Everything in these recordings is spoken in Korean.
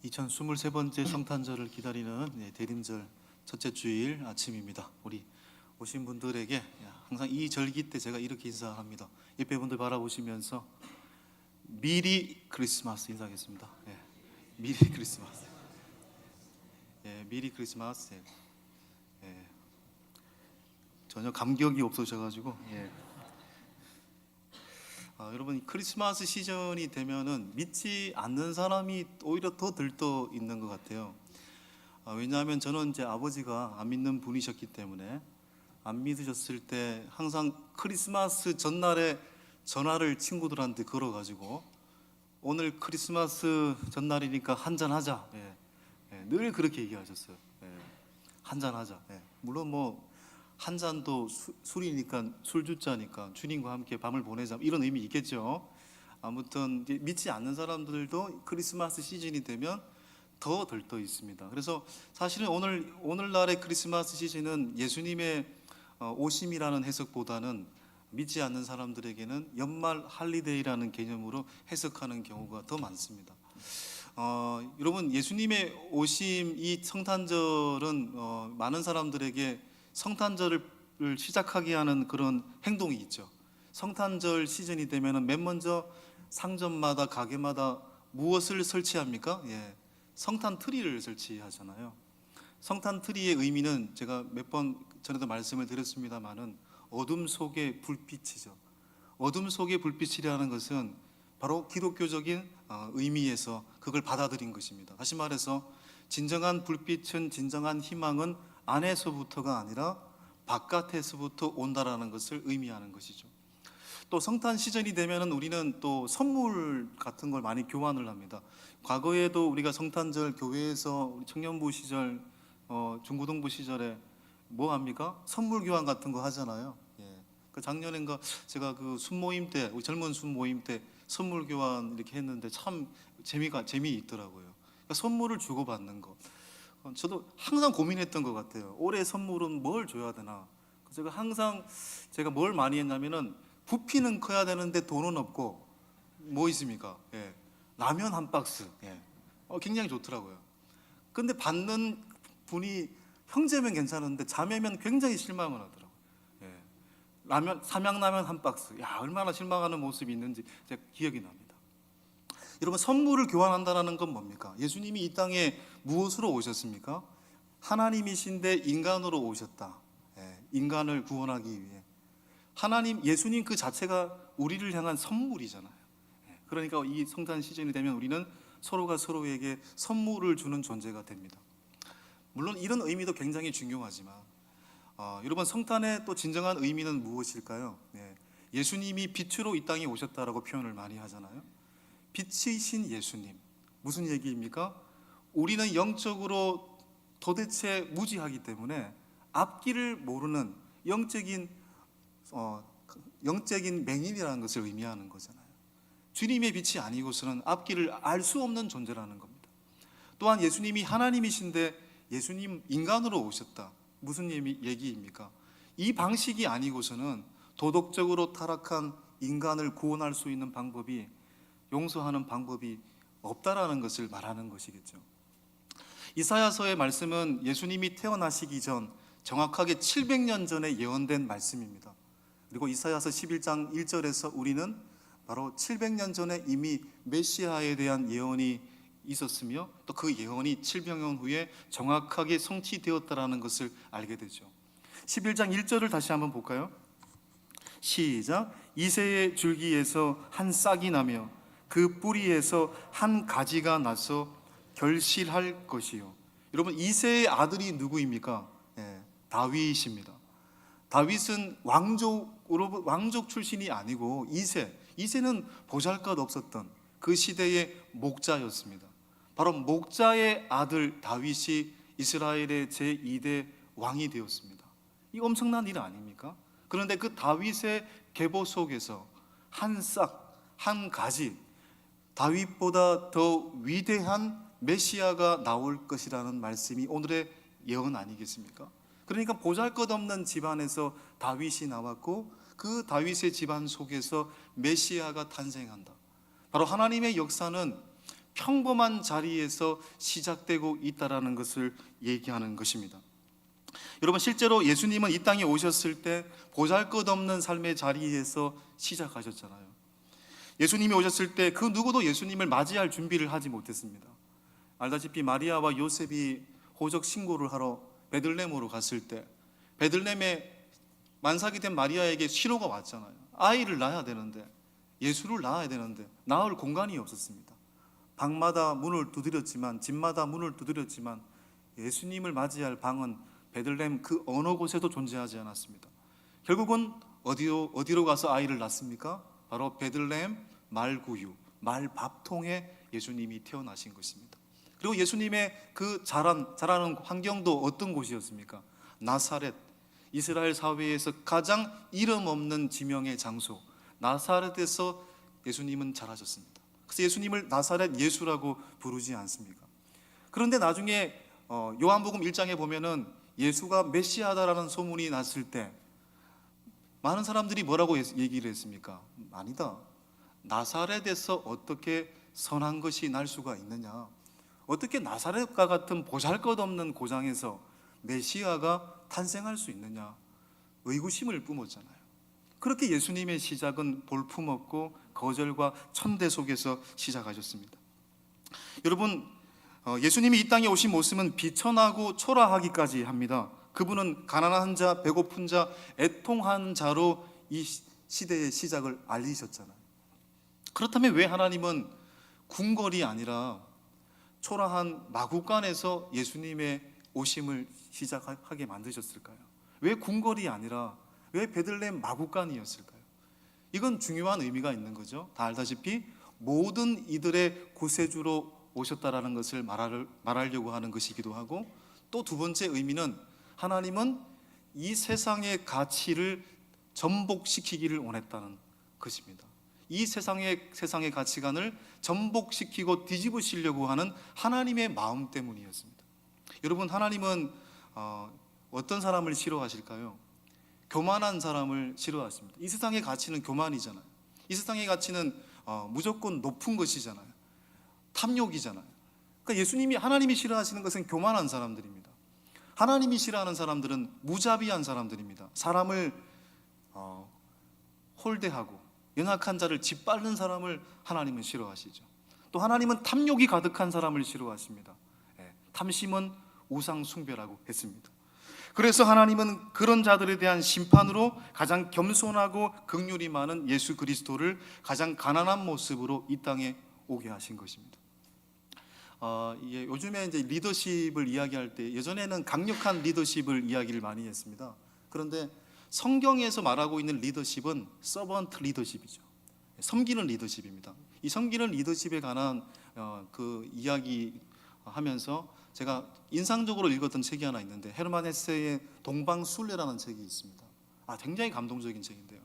2023번째 성탄절을 기다리는 대림절 첫째 주일 아침입니다. 우리 오신 분들에게 항상 이 절기 때 제가 이렇게 인사합니다. 옆에 분들 바라보시면서 미리 크리스마스 인사하겠습니다. 미리 크리스마스. 미리 크리스마스. 전혀 감격이 없으셔가지고 여러분, 크리스마스 시즌이 되면은 믿지 않는 사람이 오히려 더 들떠 있는 것 같아요. 왜냐하면 저는 이제 아버지가 안 믿는 분이셨기 때문에 안 믿으셨을 때 항상 크리스마스 전날에 전화를 친구들한테 걸어가지고 오늘 크리스마스 전날이니까 한잔 하자. 늘 그렇게 얘기하셨어요. 한잔 하자. 물론 뭐 한 잔도 술이니까 술주자니까 주님과 함께 밤을 보내자 이런 의미 있겠죠. 아무튼 믿지 않는 사람들도 크리스마스 시즌이 되면 더 들떠 있습니다. 그래서 사실은 오늘날의 크리스마스 시즌은 예수님의 오심이라는 해석보다는 믿지 않는 사람들에게는 연말 할리데이라는 개념으로 해석하는 경우가 더 많습니다. 여러분, 예수님의 오심, 이 성탄절은 많은 사람들에게 성탄절을 시작하게 하는 그런 행동이 있죠. 성탄절 시즌이 되면 맨 먼저 상점마다 가게마다 무엇을 설치합니까? 성탄 트리를 설치하잖아요. 성탄 트리의 의미는 제가 몇 번 전에도 말씀을 드렸습니다만은 어둠 속의 불빛이죠. 어둠 속의 불빛이라는 것은 바로 기독교적인 의미에서 그걸 받아들인 것입니다. 다시 말해서 진정한 불빛은, 진정한 희망은 안에서부터가 아니라 바깥에서부터 온다라는 것을 의미하는 것이죠. 또 성탄 시즌이 되면은 우리는 또 선물 같은 걸 많이 교환을 합니다. 과거에도 우리가 성탄절 교회에서 청년부 시절, 중고등부 시절에 뭐 합니까? 선물 교환 같은 거 하잖아요. 그 작년인가 제가 그 순모임 때, 우리 젊은 순모임 때 선물 교환 이렇게 했는데 참 재미있더라고요. 그러니까 선물을 주고받는 거. 저도 항상 고민했던 것 같아요. 올해 선물은 뭘 줘야 되나. 제가 뭘 많이 했냐면은 부피는 커야 되는데 돈은 없고 뭐 있습니까? 라면 한 박스. 굉장히 좋더라고요. 근데 받는 분이 형제면 괜찮은데 자매면 굉장히 실망을 하더라고요. 삼양라면 한 박스. 얼마나 실망하는 모습이 있는지 제가 기억이 납니다. 여러분, 선물을 교환한다는 건 뭡니까? 예수님이 이 땅에 무엇으로 오셨습니까? 하나님이신데 인간으로 오셨다. 인간을 구원하기 위해. 예수님 그 자체가 우리를 향한 선물이잖아요. 그러니까 이 성탄 시즌이 되면 우리는 서로가 서로에게 선물을 주는 존재가 됩니다. 물론 이런 의미도 굉장히 중요하지만 여러분, 성탄의 또 진정한 의미는 무엇일까요? 예수님이 빛으로 이 땅에 오셨다라고 표현을 많이 하잖아요. 빛이신 예수님, 무슨 얘기입니까? 우리는 영적으로 도대체 무지하기 때문에 앞길을 모르는 영적인 맹인이라는 것을 의미하는 거잖아요. 주님의 빛이 아니고서는 앞길을 알 수 없는 존재라는 겁니다. 또한 예수님이 하나님이신데 예수님 인간으로 오셨다. 무슨 얘기입니까? 이 방식이 아니고서는 도덕적으로 타락한 인간을 구원할 수 있는 방법이, 용서하는 방법이 없다라는 것을 말하는 것이겠죠. 이사야서의 말씀은 예수님이 태어나시기 전 정확하게 700년 전에 예언된 말씀입니다. 그리고 이사야서 11장 1절에서 우리는 바로 700년 전에 이미 메시아에 대한 예언이 있었으며 또 그 예언이 700년 후에 정확하게 성취되었다라는 것을 알게 되죠. 11장 1절을 다시 한번 볼까요? 시작. 이새의 줄기에서 한 싹이 나며 그 뿌리에서 한 가지가 나서 결실할 것이요. 여러분, 이새의 아들이 누구입니까? 다윗입니다. 다윗은 왕족 출신이 아니고 이새는 보잘것없었던 그 시대의 목자였습니다. 바로 목자의 아들 다윗이 이스라엘의 제2대 왕이 되었습니다. 이 엄청난 일 아닙니까? 그런데 그 다윗의 계보 속에서 한 싹, 한 가지, 다윗보다 더 위대한 메시아가 나올 것이라는 말씀이 오늘의 예언 아니겠습니까? 그러니까 보잘것없는 집안에서 다윗이 나왔고 그 다윗의 집안 속에서 메시아가 탄생한다. 바로 하나님의 역사는 평범한 자리에서 시작되고 있다라는 것을 얘기하는 것입니다. 여러분, 실제로 예수님은 이 땅에 오셨을 때 보잘것없는 삶의 자리에서 시작하셨잖아요. 예수님이 오셨을 때 그 누구도 예수님을 맞이할 준비를 하지 못했습니다. 알다시피 마리아와 요셉이 호적 신고를 하러 베들레헴으로 갔을 때 베들레헴에 만삭이 된 마리아에게 신호가 왔잖아요. 아이를 낳아야 되는데, 예수를 낳아야 되는데 낳을 공간이 없었습니다. 방마다 문을 두드렸지만, 집마다 문을 두드렸지만 예수님을 맞이할 방은 베들레헴 그 어느 곳에도 존재하지 않았습니다. 결국은 어디로 가서 아이를 낳습니까? 바로 베들레헴 말구유, 말밥통에 예수님이 태어나신 것입니다. 그리고 예수님의 그 자라는 환경도 어떤 곳이었습니까? 나사렛, 이스라엘 사회에서 가장 이름 없는 지명의 장소, 나사렛에서 예수님은 자라셨습니다. 그래서 예수님을 나사렛 예수라고 부르지 않습니까? 그런데 나중에 요한복음 1장에 보면은 예수가 메시아다라는 소문이 났을 때 많은 사람들이 뭐라고 얘기를 했습니까? 아니다, 나사렛에서 어떻게 선한 것이 날 수가 있느냐, 어떻게 나사렛과 같은 보잘것없는 고장에서 메시아가 탄생할 수 있느냐, 의구심을 뿜었잖아요. 그렇게 예수님의 시작은 볼품없고 거절과 천대 속에서 시작하셨습니다. 여러분, 예수님이 이 땅에 오신 모습은 비천하고 초라하기까지 합니다. 그분은 가난한 자, 배고픈 자, 애통한 자로 이 시대의 시작을 알리셨잖아요. 그렇다면 왜 하나님은 궁궐이 아니라 초라한 마구간에서 예수님의 오심을 시작하게 만드셨을까요? 왜 궁궐이 아니라 왜 베들레헴 마구간이었을까요? 이건 중요한 의미가 있는 거죠. 다 알다시피 모든 이들의 구세주로 오셨다라는 것을 말하려고 하는 것이기도 하고, 또 두 번째 의미는 하나님은 이 세상의 가치를 전복시키기를 원했다는 것입니다. 이 세상의 가치관을 전복시키고 뒤집으시려고 하는 하나님의 마음 때문이었습니다. 여러분, 하나님은 어떤 사람을 싫어하실까요? 교만한 사람을 싫어하십니다. 이 세상의 가치는 교만이잖아요. 이 세상의 가치는 무조건 높은 것이잖아요. 탐욕이잖아요. 그러니까 하나님이 싫어하시는 것은 교만한 사람들입니다. 하나님이 싫어하는 사람들은 무자비한 사람들입니다. 사람을 홀대하고 연약한 자를 짓밟는 사람을 하나님은 싫어하시죠. 또 하나님은 탐욕이 가득한 사람을 싫어하십니다. 탐심은 우상 숭배라고 했습니다. 그래서 하나님은 그런 자들에 대한 심판으로 가장 겸손하고 긍휼이 많은 예수 그리스도를 가장 가난한 모습으로 이 땅에 오게 하신 것입니다. 요즘에 이제 리더십을 이야기할 때, 예전에는 강력한 리더십을 이야기를 많이 했습니다. 그런데 성경에서 말하고 있는 리더십은 서번트 리더십이죠. 섬기는 리더십입니다. 이 섬기는 리더십에 관한 그 이야기 하면서 제가 인상적으로 읽었던 책이 하나 있는데, 헤르만 헤세의 동방순례라는 책이 있습니다. 굉장히 감동적인 책인데요.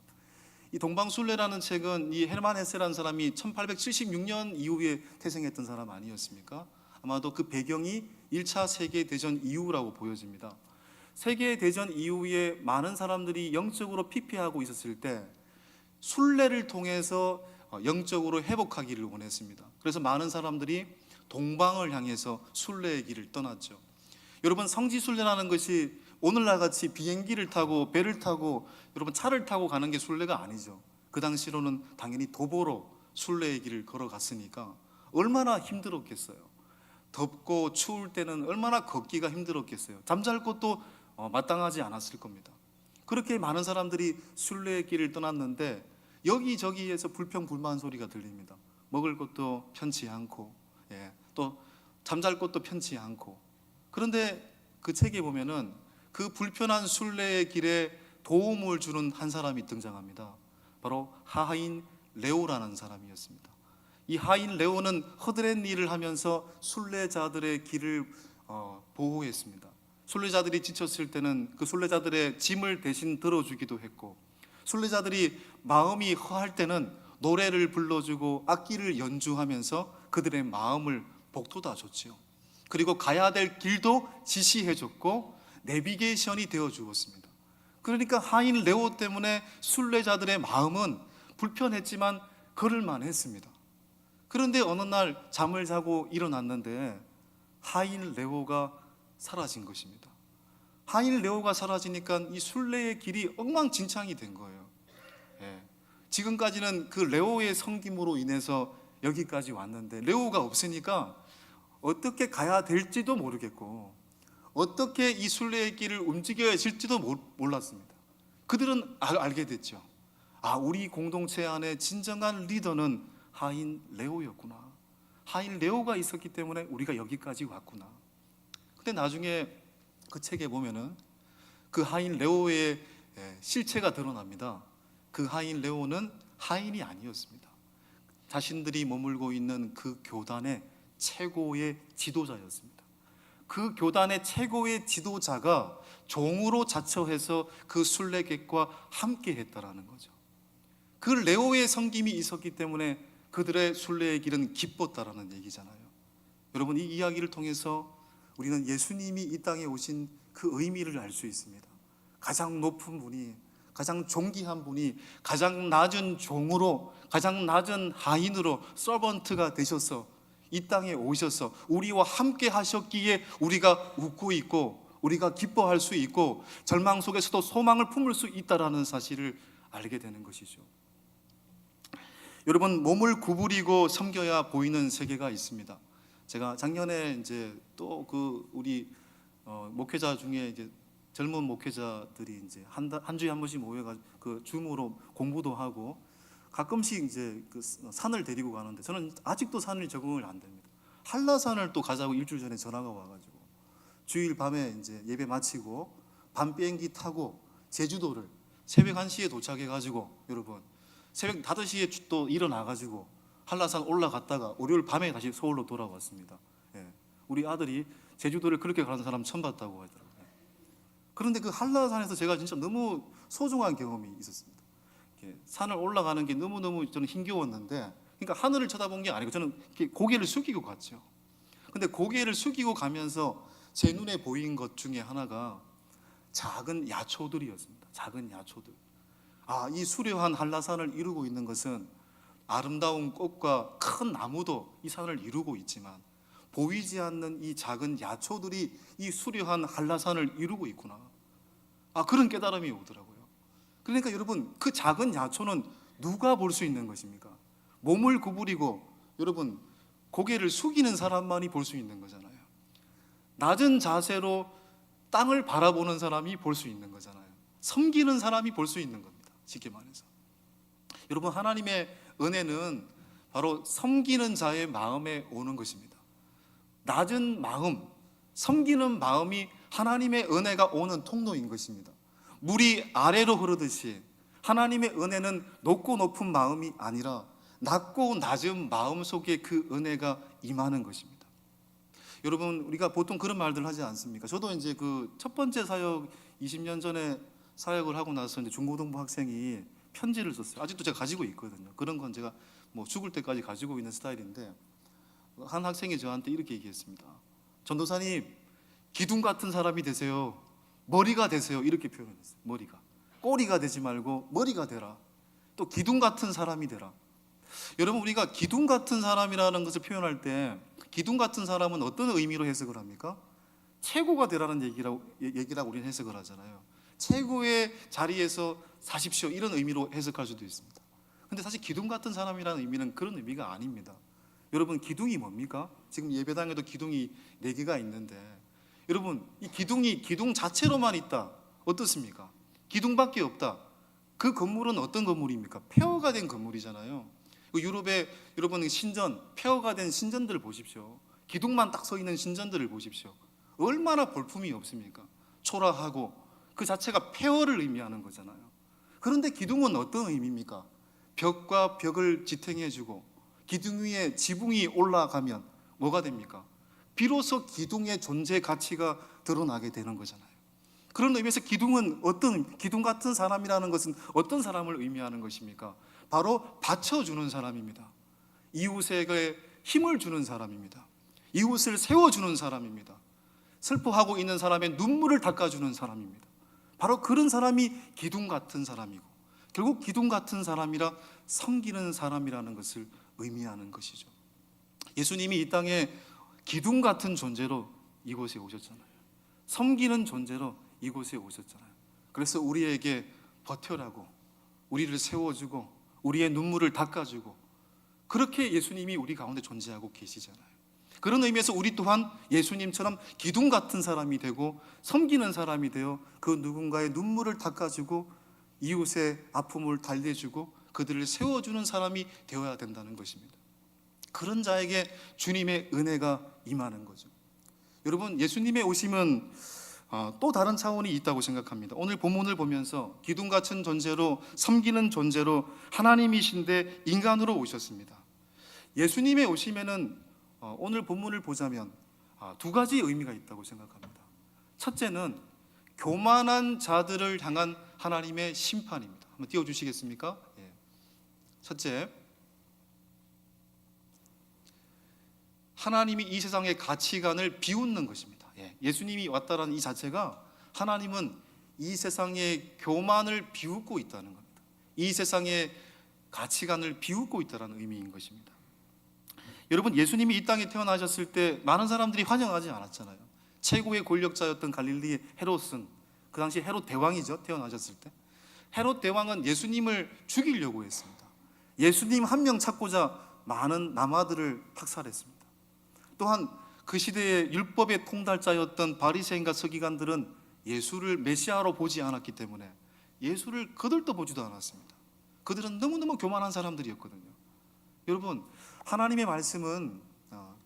이 동방순례라는 책은 이 헤르만 헤세라는 사람이 1876년 이후에 태생했던 사람 아니었습니까? 아마도 그 배경이 1차 세계대전 이후라고 보여집니다. 세계대전 이후에 많은 사람들이 영적으로 피폐하고 있었을 때 순례를 통해서 영적으로 회복하기를 원했습니다. 그래서 많은 사람들이 동방을 향해서 순례의 길을 떠났죠. 여러분, 성지순례라는 것이 오늘날 같이 비행기를 타고 배를 타고 여러분 차를 타고 가는 게 순례가 아니죠. 그 당시로는 당연히 도보로 순례의 길을 걸어갔으니까 얼마나 힘들었겠어요. 덥고 추울 때는 얼마나 걷기가 힘들었겠어요. 잠잘 곳도 마땅하지 않았을 겁니다. 그렇게 많은 사람들이 순례의 길을 떠났는데 여기저기에서 불평불만 소리가 들립니다. 먹을 것도 편치 않고, 또 잠잘 곳도 편치 않고. 그런데 그 책에 보면은 그 불편한 순례의 길에 도움을 주는 한 사람이 등장합니다. 바로 하인 레오라는 사람이었습니다. 이 하인 레오는 허드렛 일을 하면서 순례자들의 길을 보호했습니다. 순례자들이 지쳤을 때는 그 순례자들의 짐을 대신 들어주기도 했고, 순례자들이 마음이 허할 때는 노래를 불러주고 악기를 연주하면서 그들의 마음을 북돋아줬죠. 그리고 가야 될 길도 지시해줬고 내비게이션이 되어주었습니다. 그러니까 하인 레오 때문에 순례자들의 마음은 불편했지만 걸을만 했습니다. 그런데 어느 날 잠을 자고 일어났는데 하인 레오가 사라진 것입니다. 하인 레오가 사라지니까 이 순례의 길이 엉망진창이 된 거예요. 예. 지금까지는 그 레오의 섬김으로 인해서 여기까지 왔는데 레오가 없으니까 어떻게 가야 될지도 모르겠고 어떻게 이 순례의 길을 움직여야 질지도 몰랐습니다. 그들은 알게 됐죠. 아, 우리 공동체 안에 진정한 리더는 하인 레오였구나. 하인 레오가 있었기 때문에 우리가 여기까지 왔구나. 근데 나중에 그 책에 보면은 그 하인 레오의 실체가 드러납니다. 그 하인 레오는 하인이 아니었습니다. 자신들이 머물고 있는 그 교단의 최고의 지도자였습니다. 그 교단의 최고의 지도자가 종으로 자처해서 그 순례객과 함께 했다라는 거죠. 그 레오의 섬김이 있었기 때문에 그들의 순례의 길은 기뻤다라는 얘기잖아요. 여러분, 이 이야기를 통해서 우리는 예수님이 이 땅에 오신 그 의미를 알 수 있습니다. 가장 높은 분이, 가장 존귀한 분이 가장 낮은 종으로, 가장 낮은 하인으로 서번트가 되셔서 이 땅에 오셔서 우리와 함께 하셨기에 우리가 웃고 있고 우리가 기뻐할 수 있고 절망 속에서도 소망을 품을 수 있다라는 사실을 알게 되는 것이죠. 여러분, 몸을 구부리고 섬겨야 보이는 세계가 있습니다. 제가 작년에 이제 또 그 우리 목회자 중에 이제 젊은 목회자들이 이제 한 주에 한 번씩 모여가 그 줌으로 공부도 하고 가끔씩 이제 그 산을 데리고 가는데 저는 아직도 산을 적응을 안 됩니다. 한라산을 또 가자고 일주일 전에 전화가 와가지고 주일 밤에 이제 예배 마치고 밤 비행기 타고 제주도를 새벽 1시에 도착해가지고 여러분 새벽 5시에 또 일어나가지고 한라산 올라갔다가 월요일 밤에 다시 서울로 돌아왔습니다. 예. 우리 아들이 제주도를 그렇게 가는 사람 처음 봤다고 하더라고요. 그런데 그 한라산에서 제가 진짜 너무 소중한 경험이 있었습니다. 산을 올라가는 게 너무너무 저는 힘겨웠는데, 그러니까 하늘을 쳐다본 게 아니고 저는 고개를 숙이고 갔죠. 근데 고개를 숙이고 가면서 제 눈에 보인 것 중에 하나가 작은 야초들이었습니다. 작은 야초들. 아, 이 수려한 한라산을 이루고 있는 것은 아름다운 꽃과 큰 나무도 이 산을 이루고 있지만 보이지 않는 이 작은 야초들이 이 수려한 한라산을 이루고 있구나. 아, 그런 깨달음이 오더라고요. 그러니까 여러분, 그 작은 야초는 누가 볼 수 있는 것입니까? 몸을 구부리고 여러분 고개를 숙이는 사람만이 볼 수 있는 거잖아요. 낮은 자세로 땅을 바라보는 사람이 볼 수 있는 거잖아요. 섬기는 사람이 볼 수 있는 겁니다. 쉽게 말해서. 여러분, 하나님의 은혜는 바로 섬기는 자의 마음에 오는 것입니다. 낮은 마음, 섬기는 마음이 하나님의 은혜가 오는 통로인 것입니다. 물이 아래로 흐르듯이 하나님의 은혜는 높고 높은 마음이 아니라 낮고 낮은 마음 속에 그 은혜가 임하는 것입니다. 여러분, 우리가 보통 그런 말들 하지 않습니까? 저도 이제 그 첫 번째 사역 20년 전에 사역을 하고 나서 이제 중고등부 학생이 편지를 썼어요. 아직도 제가 가지고 있거든요. 그런 건 제가 뭐 죽을 때까지 가지고 있는 스타일인데 한 학생이 저한테 이렇게 얘기했습니다. 전도사님, 기둥 같은 사람이 되세요. 머리가 되세요. 이렇게 표현했어요. 머리가. 꼬리가 되지 말고 머리가 되라. 또 기둥 같은 사람이 되라. 여러분, 우리가 기둥 같은 사람이라는 것을 표현할 때 기둥 같은 사람은 어떤 의미로 해석을 합니까? 최고가 되라는 얘기라고 우리는 해석을 하잖아요. 최고의 자리에서 사십시오, 이런 의미로 해석할 수도 있습니다. 근데 사실 기둥 같은 사람이라는 의미는 그런 의미가 아닙니다. 여러분, 기둥이 뭡니까? 지금 예배당에도 기둥이 4개가 있는데 여러분, 이 기둥이 기둥 자체로만 있다, 어떻습니까? 기둥밖에 없다. 그 건물은 어떤 건물입니까? 폐허가 된 건물이잖아요. 유럽의 여러분 신전, 폐허가 된 신전들을 보십시오. 기둥만 딱 서 있는 신전들을 보십시오. 얼마나 볼품이 없습니까? 초라하고 그 자체가 폐허를 의미하는 거잖아요. 그런데 기둥은 어떤 의미입니까? 벽과 벽을 지탱해주고 기둥 위에 지붕이 올라가면 뭐가 됩니까? 비로소 기둥의 존재 가치가 드러나게 되는 거잖아요. 그런 의미에서 기둥은 기둥 같은 사람이라는 것은 어떤 사람을 의미하는 것입니까? 바로 받쳐주는 사람입니다. 이웃에게 힘을 주는 사람입니다. 이웃을 세워주는 사람입니다. 슬퍼하고 있는 사람의 눈물을 닦아주는 사람입니다. 바로 그런 사람이 기둥 같은 사람이고, 결국 기둥 같은 사람이라 섬기는 사람이라는 것을 의미하는 것이죠. 예수님이 이 땅에 기둥 같은 존재로 이곳에 오셨잖아요. 섬기는 존재로 이곳에 오셨잖아요. 그래서 우리에게 버텨라고, 우리를 세워주고 우리의 눈물을 닦아주고, 그렇게 예수님이 우리 가운데 존재하고 계시잖아요. 그런 의미에서 우리 또한 예수님처럼 기둥 같은 사람이 되고 섬기는 사람이 되어 그 누군가의 눈물을 닦아주고 이웃의 아픔을 달래주고 그들을 세워주는 사람이 되어야 된다는 것입니다. 그런 자에게 주님의 은혜가 임하는 거죠. 여러분, 예수님의 오심은 또 다른 차원이 있다고 생각합니다. 오늘 본문을 보면서 기둥 같은 존재로, 섬기는 존재로 하나님이신데 인간으로 오셨습니다. 예수님의 오심에는 오늘 본문을 보자면 두 가지 의미가 있다고 생각합니다. 첫째는 교만한 자들을 향한 하나님의 심판입니다. 한번 띄워주시겠습니까? 첫째, 하나님이 이 세상의 가치관을 비웃는 것입니다. 예수님이 왔다라는 이 자체가, 하나님은 이 세상의 교만을 비웃고 있다는 겁니다. 이 세상의 가치관을 비웃고 있다는 의미인 것입니다. 여러분, 예수님이 이 땅에 태어나셨을 때 많은 사람들이 환영하지 않았잖아요. 최고의 권력자였던 갈릴리의 헤롯은, 그 당시 헤롯 대왕이죠. 태어나셨을 때 헤롯 대왕은 예수님을 죽이려고 했습니다. 예수님 한 명 찾고자 많은 남아들을 학살했습니다. 또한 그 시대의 율법의 통달자였던 바리새인과 서기관들은 예수를 메시아로 보지 않았기 때문에 예수를 거들떠 보지도 않았습니다. 그들은 너무너무 교만한 사람들이었거든요. 여러분, 하나님의 말씀은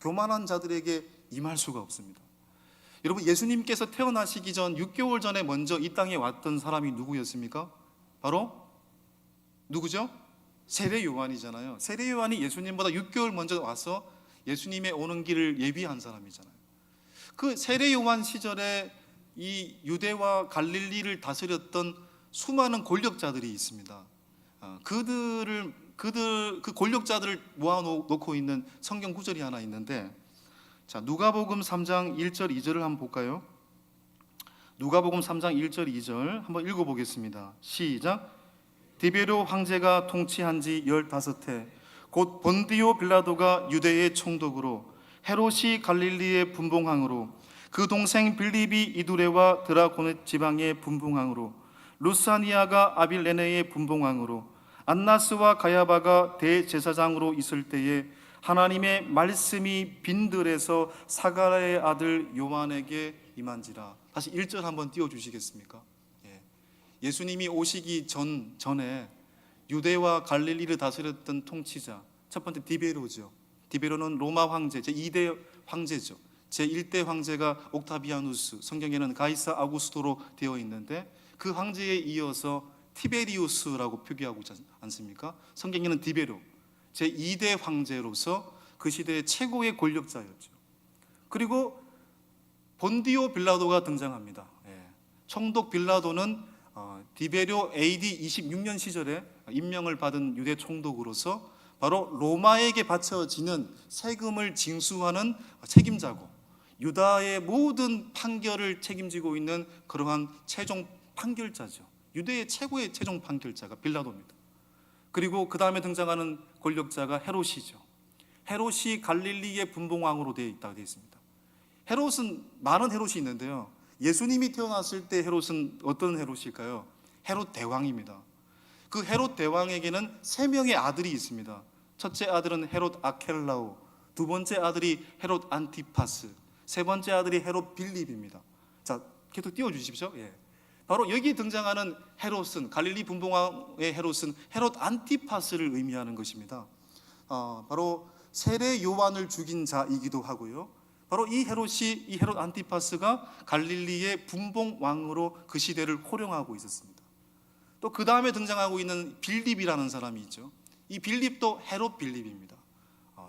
교만한 자들에게 임할 수가 없습니다. 여러분, 예수님께서 태어나시기 전 6개월 전에 먼저 이 땅에 왔던 사람이 누구였습니까? 바로 누구죠? 세례 요한이잖아요. 세례 요한이 예수님보다 6개월 먼저 와서 예수님의 오는 길을 예비한 사람이잖아요. 그 세례 요한 시절에 이 유대와 갈릴리를 다스렸던 수많은 권력자들이 있습니다. 그 권력자들을 모아놓고 있는 성경 구절이 하나 있는데, 자, 누가복음 3장 1절 2절을 한번 볼까요? 누가복음 3장 1절 2절 한번 읽어보겠습니다. 시작. 디베료 황제가 통치한 지 15해 곧 본디오 빌라도가 유대의 총독으로, 헤롯이 갈릴리의 분봉왕으로, 그 동생 빌립이 이두레와 드라고네 지방의 분봉왕으로, 루사니아가 아빌레네의 분봉왕으로, 안나스와 가야바가 대제사장으로 있을 때에 하나님의 말씀이 빈들에서 사가랴의 아들 요한에게 임한지라. 다시 1절 한번 띄워주시겠습니까? 예수님이 오시기 전에 유대와 갈릴리를 다스렸던 통치자, 첫 번째 디베로죠. 디베로는 로마 황제, 제2대 황제죠. 제1대 황제가 옥타비아누스, 성경에는 가이사 아구스토로 되어 있는데 그 황제에 이어서 티베리우스라고 표기하고 있지 않습니까? 성경에는 디베로, 제2대 황제로서 그 시대의 최고의 권력자였죠. 그리고 본디오 빌라도가 등장합니다. 총독 빌라도는 디베료 AD 26년 시절에 임명을 받은 유대 총독으로서 바로 로마에게 바쳐지는 세금을 징수하는 책임자고, 유다의 모든 판결을 책임지고 있는 그러한 최종 판결자죠. 유대의 최고의 최종 판결자가 빌라도입니다. 그리고 그 다음에 등장하는 권력자가 헤롯이죠. 헤롯이 갈릴리의 분봉왕으로 되어 있습니다. 헤롯은 많은 헤롯이 있는데요, 예수님이 태어났을 때 헤롯은 어떤 헤롯일까요? 헤롯 대왕입니다. 그 헤롯 대왕에게는 3명의 아들이 있습니다. 첫째 아들은 헤롯 아켈라오, 두 번째 아들이 헤롯 안티파스, 세 번째 아들이 헤롯 빌립입니다. 자, 계속 띄워주십시오. 바로 여기 등장하는 헤롯은, 갈릴리 분봉왕의 헤롯은 헤롯 안티파스를 의미하는 것입니다. 바로 세례 요한을 죽인 자이기도 하고요, 바로 이 헤롯 안티파스가 갈릴리의 분봉왕으로 그 시대를 호령하고 있었습니다. 또 그 다음에 등장하고 있는 빌립이라는 사람이 있죠. 이 빌립도 헤롯 빌립입니다.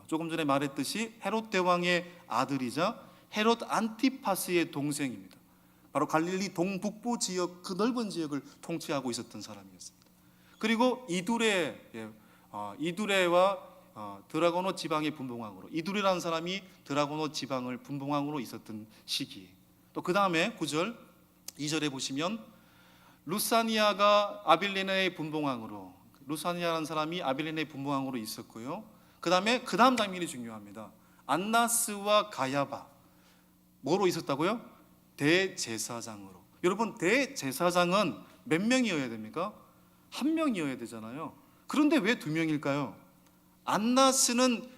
조금 전에 말했듯이 헤롯 대왕의 아들이자 헤롯 안티파스의 동생입니다. 바로 갈릴리 동북부 지역, 그 넓은 지역을 통치하고 있었던 사람이었습니다. 그리고 이두레와 드라고노 지방의 분봉왕으로, 이두레라는 사람이 드라고노 지방을 분봉왕으로 있었던 시기에, 또 그 다음에 9절 2절에 보시면 루사니아가 아빌레네의 분봉왕으로, 루사니아라는 사람이 아빌레네의 분봉왕으로 있었고요, 그 다음에 그 다음 장면이 중요합니다. 안나스와 가야바 뭐로 있었다고요? 대제사장으로. 여러분, 대제사장은 몇 명이어야 됩니까? 한 명이어야 되잖아요. 그런데 왜 두 명일까요? 안나스는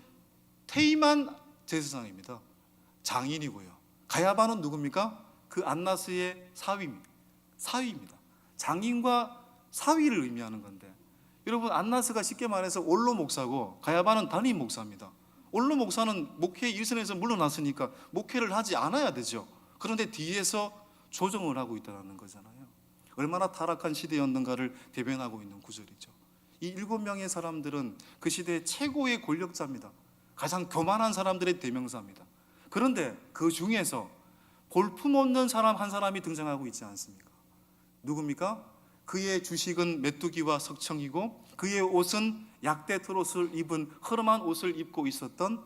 테이만 제사장입니다. 장인이고요. 가야바는 누굽니까? 그 안나스의 사위입니다. 장인과 사위를 의미하는 건데, 여러분, 안나스가 쉽게 말해서 원로 목사고 가야바는 담임 목사입니다. 원로 목사는 목회 일선에서 물러났으니까 목회를 하지 않아야 되죠. 그런데 뒤에서 조정을 하고 있다는 거잖아요. 얼마나 타락한 시대였는가를 대변하고 있는 구절이죠. 이 7명의 사람들은 그 시대의 최고의 권력자입니다. 가장 교만한 사람들의 대명사입니다. 그런데 그 중에서 볼품없는 사람 한 사람이 등장하고 있지 않습니까? 누굽니까? 그의 주식은 메뚜기와 석청이고 그의 옷은 약대 트롯을 입은 허름한 옷을 입고 있었던,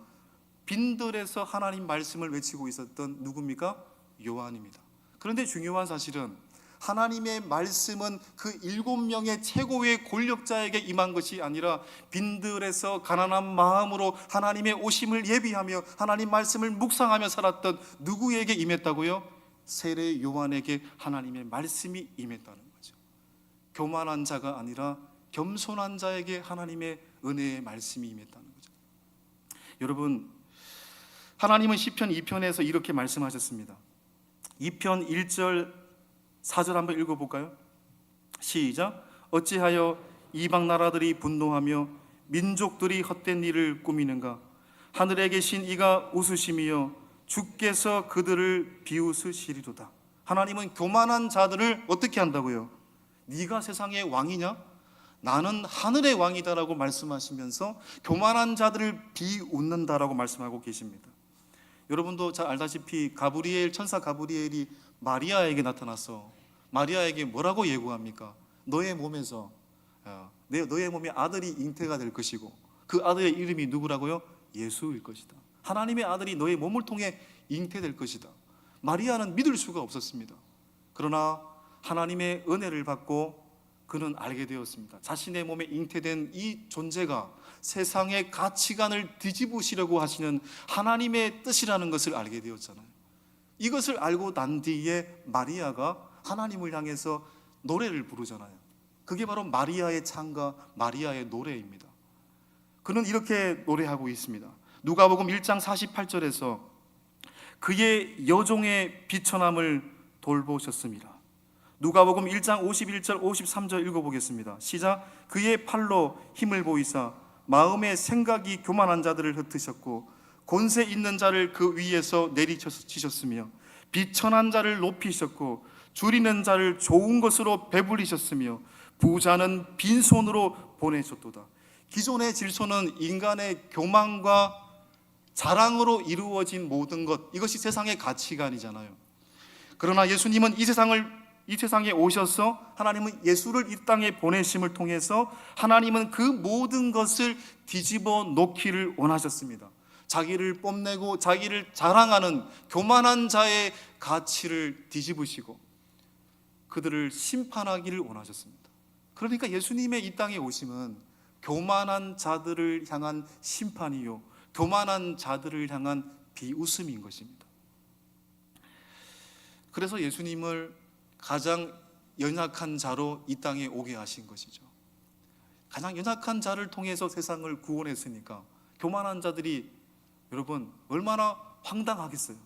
빈들에서 하나님 말씀을 외치고 있었던 누굽니까? 요한입니다. 그런데 중요한 사실은 하나님의 말씀은 그 7명의 최고의 권력자에게 임한 것이 아니라 빈들에서 가난한 마음으로 하나님의 오심을 예비하며 하나님 말씀을 묵상하며 살았던 누구에게 임했다고요? 세례 요한에게 하나님의 말씀이 임했다는 거죠. 교만한 자가 아니라 겸손한 자에게 하나님의 은혜의 말씀이 임했다는 거죠. 여러분, 하나님은 시편 2편에서 이렇게 말씀하셨습니다. 2편 1절 4절 한번 읽어볼까요? 시작. 어찌하여 이방 나라들이 분노하며 민족들이 헛된 일을 꾸미는가? 하늘에 계신 이가 웃으심이여 주께서 그들을 비웃으시리로다. 하나님은 교만한 자들을 어떻게 한다고요? 네가 세상의 왕이냐? 나는 하늘의 왕이다라고 말씀하시면서 교만한 자들을 비웃는다라고 말씀하고 계십니다. 여러분도 잘 알다시피 천사 가브리엘이 마리아에게 나타나서 마리아에게 뭐라고 예고합니까? 너의 몸에서 너의 몸에 아들이 잉태가 될 것이고 그 아들의 이름이 누구라고요? 예수일 것이다. 하나님의 아들이 너의 몸을 통해 잉태될 것이다. 마리아는 믿을 수가 없었습니다. 그러나 하나님의 은혜를 받고 그는 알게 되었습니다. 자신의 몸에 잉태된 이 존재가 세상의 가치관을 뒤집으시려고 하시는 하나님의 뜻이라는 것을 알게 되었잖아요. 이것을 알고 난 뒤에 마리아가 하나님을 향해서 노래를 부르잖아요. 그게 바로 마리아의 찬가, 마리아의 노래입니다. 그는 이렇게 노래하고 있습니다. 누가복음 1장 48절에서 그의 여종의 비천함을 돌보셨습니다. 누가복음 1장 51절 53절 읽어보겠습니다. 시작. 그의 팔로 힘을 보이사 마음의 생각이 교만한 자들을 흩으셨고 권세 있는 자를 그 위에서 내리치셨으며 비천한 자를 높이셨고 줄이는 자를 좋은 것으로 배불리셨으며 부자는 빈손으로 보내셨도다. 기존의 질서는 인간의 교만과 자랑으로 이루어진 모든 것, 이것이 세상의 가치관이잖아요. 그러나 예수님은 이 세상에 오셔서 하나님은 예수를 이 땅에 보내심을 통해서 하나님은 그 모든 것을 뒤집어 놓기를 원하셨습니다. 자기를 뽐내고 자기를 자랑하는 교만한 자의 가치를 뒤집으시고 그들을 심판하기를 원하셨습니다. 그러니까 예수님의 이 땅에 오심은 교만한 자들을 향한 심판이요 교만한 자들을 향한 비웃음인 것입니다. 그래서 예수님을 가장 연약한 자로 이 땅에 오게 하신 것이죠. 가장 연약한 자를 통해서 세상을 구원했으니까 교만한 자들이 여러분 얼마나 황당하겠어요.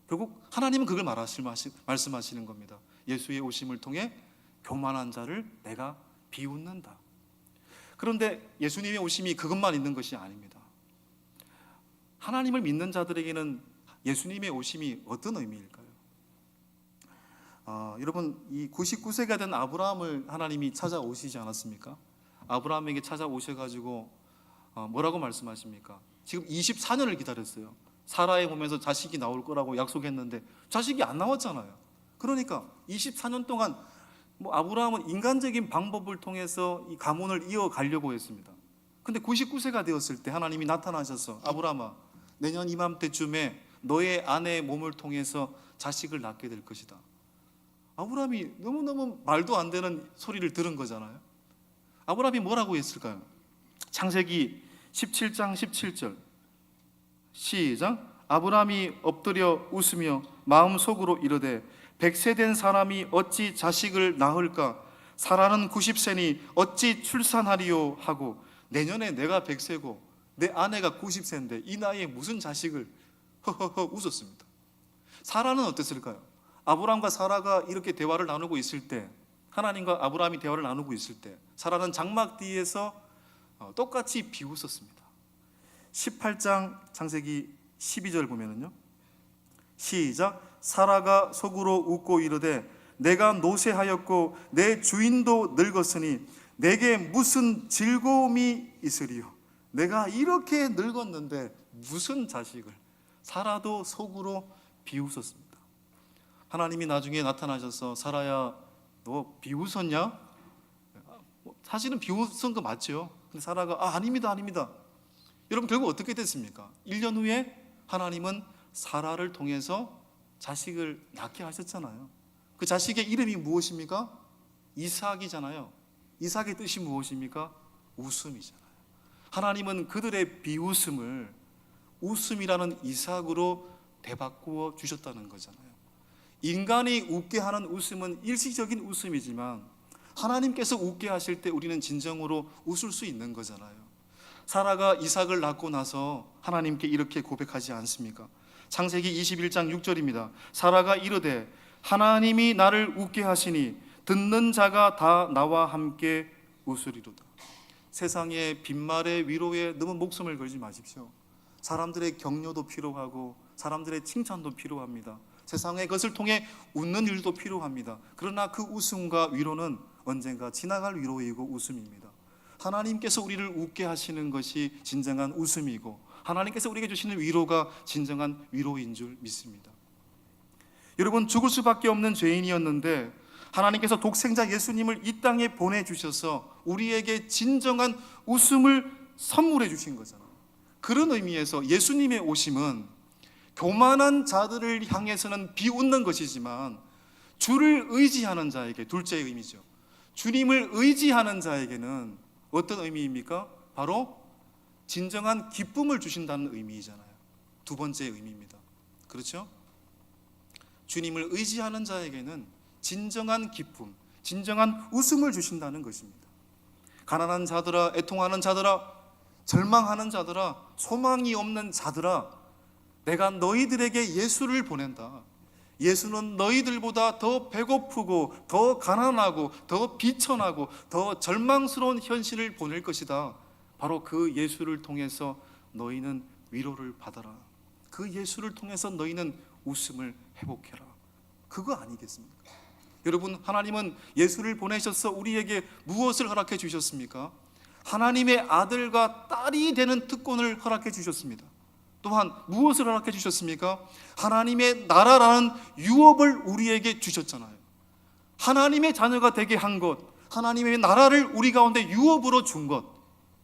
결국 하나님은 그걸 말씀하시는 겁니다. 예수의 오심을 통해 교만한 자를 내가 비웃는다. 그런데 예수님의 오심이 그것만 있는 것이 아닙니다. 하나님을 믿는 자들에게는 예수님의 오심이 어떤 의미일까요? 여러분, 이 99세가 된 아브라함을 하나님이 찾아오시지 않았습니까? 아브라함에게 찾아오셔가지고 뭐라고 말씀하십니까? 지금 24년을 기다렸어요. 사라의 몸에서 자식이 나올 거라고 약속했는데 자식이 안 나왔잖아요. 그러니까 24년 동안 아브라함은 인간적인 방법을 통해서 이 가문을 이어가려고 했습니다. 근데 99세가 되었을 때 하나님이 나타나셔서 아브라함아, 내년 이맘때쯤에 너의 아내의 몸을 통해서 자식을 낳게 될 것이다. 아브라함이 너무너무 말도 안 되는 소리를 들은 거잖아요. 아브라함이 뭐라고 했을까요? 창세기 17장 17절 시작. 아브라함이 엎드려 웃으며 마음속으로 이르되 100세 된 사람이 어찌 자식을 낳을까? 사라는 90세니 어찌 출산하리요? 하고, 내년에 내가 100세고 내 아내가 90세인데 이 나이에 무슨 자식을, 허허허 웃었습니다. 사라는 어땠을까요? 아브라함과 사라가 이렇게 대화를 나누고 있을 때, 하나님과 아브라함이 대화를 나누고 있을 때 사라는 장막 뒤에서 똑같이 비웃었습니다. 18장 창세기 12절 보면은요, 시작. 사라가 속으로 웃고 이르되 내가 노쇠하였고 내 주인도 늙었으니 내게 무슨 즐거움이 있으리요? 내가 이렇게 늙었는데 무슨 자식을. 사라도 속으로 비웃었습니다. 하나님이 나중에 나타나셔서 사라야 너 비웃었냐? 사실은 비웃은 거 맞죠? 근데 사라가 아닙니다. 여러분 결국 어떻게 됐습니까? 1년 후에 하나님은 사라를 통해서 자식을 낳게 하셨잖아요. 그 자식의 이름이 무엇입니까? 이삭이잖아요. 이삭의 뜻이 무엇입니까? 웃음이잖아요. 하나님은 그들의 비웃음을 웃음이라는 이삭으로 되바꾸어 주셨다는 거잖아요. 인간이 웃게 하는 웃음은 일시적인 웃음이지만 하나님께서 웃게 하실 때 우리는 진정으로 웃을 수 있는 거잖아요. 사라가 이삭을 낳고 나서 하나님께 이렇게 고백하지 않습니까? 창세기 21장 6절입니다. 사라가 이르되 하나님이 나를 웃게 하시니 듣는 자가 다 나와 함께 웃으리로다. 세상의 빈말의 위로에 너무 목숨을 걸지 마십시오. 사람들의 격려도 필요하고 사람들의 칭찬도 필요합니다. 세상의 것을 통해 웃는 일도 필요합니다. 그러나 그 웃음과 위로는 언젠가 지나갈 위로이고 웃음입니다. 하나님께서 우리를 웃게 하시는 것이 진정한 웃음이고 하나님께서 우리에게 주시는 위로가 진정한 위로인 줄 믿습니다. 여러분, 죽을 수밖에 없는 죄인이었는데 하나님께서 독생자 예수님을 이 땅에 보내주셔서 우리에게 진정한 웃음을 선물해 주신 거잖아요. 그런 의미에서 예수님의 오심은 교만한 자들을 향해서는 비웃는 것이지만 주를 의지하는 자에게, 둘째의 의미죠, 주님을 의지하는 자에게는 어떤 의미입니까? 바로 진정한 기쁨을 주신다는 의미이잖아요. 두 번째 의미입니다. 그렇죠? 주님을 의지하는 자에게는 진정한 기쁨, 진정한 웃음을 주신다는 것입니다. 가난한 자들아, 애통하는 자들아, 절망하는 자들아, 소망이 없는 자들아, 내가 너희들에게 예수를 보낸다. 예수는 너희들보다 더 배고프고 더 가난하고 더 비천하고 더 절망스러운 현실을 보낼 것이다. 바로 그 예수를 통해서 너희는 위로를 받아라. 그 예수를 통해서 너희는 웃음을 회복해라. 그거 아니겠습니까? 여러분, 하나님은 예수를 보내셔서 우리에게 무엇을 허락해 주셨습니까? 하나님의 아들과 딸이 되는 특권을 허락해 주셨습니다. 또한 무엇을 허락해 주셨습니까? 하나님의 나라라는 유업을 우리에게 주셨잖아요. 하나님의 자녀가 되게 한 것, 하나님의 나라를 우리 가운데 유업으로 준 것,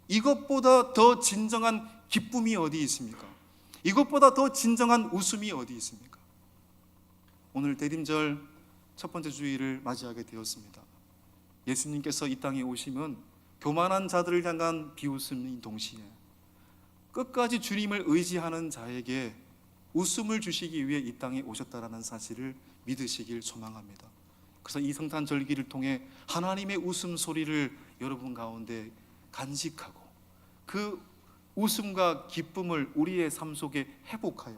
이것보다 더 진정한 기쁨이 어디 있습니까? 이것보다 더 진정한 웃음이 어디 있습니까? 오늘 대림절 첫 번째 주일을 맞이하게 되었습니다. 예수님께서 이 땅에 오심은 교만한 자들을 향한 비웃음인 동시에 끝까지 주님을 의지하는 자에게 웃음을 주시기 위해 이 땅에 오셨다라는 사실을 믿으시길 소망합니다. 그래서 이 성탄 절기를 통해 하나님의 웃음 소리를 여러분 가운데 간직하고 그 웃음과 기쁨을 우리의 삶 속에 회복하여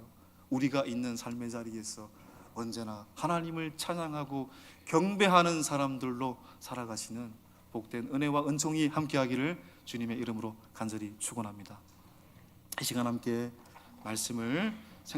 우리가 있는 삶의 자리에서 언제나 하나님을 찬양하고 경배하는 사람들로 살아가시는 복된 은혜와 은총이 함께하기를 주님의 이름으로 간절히 축원합니다. 이 시간 함께 말씀을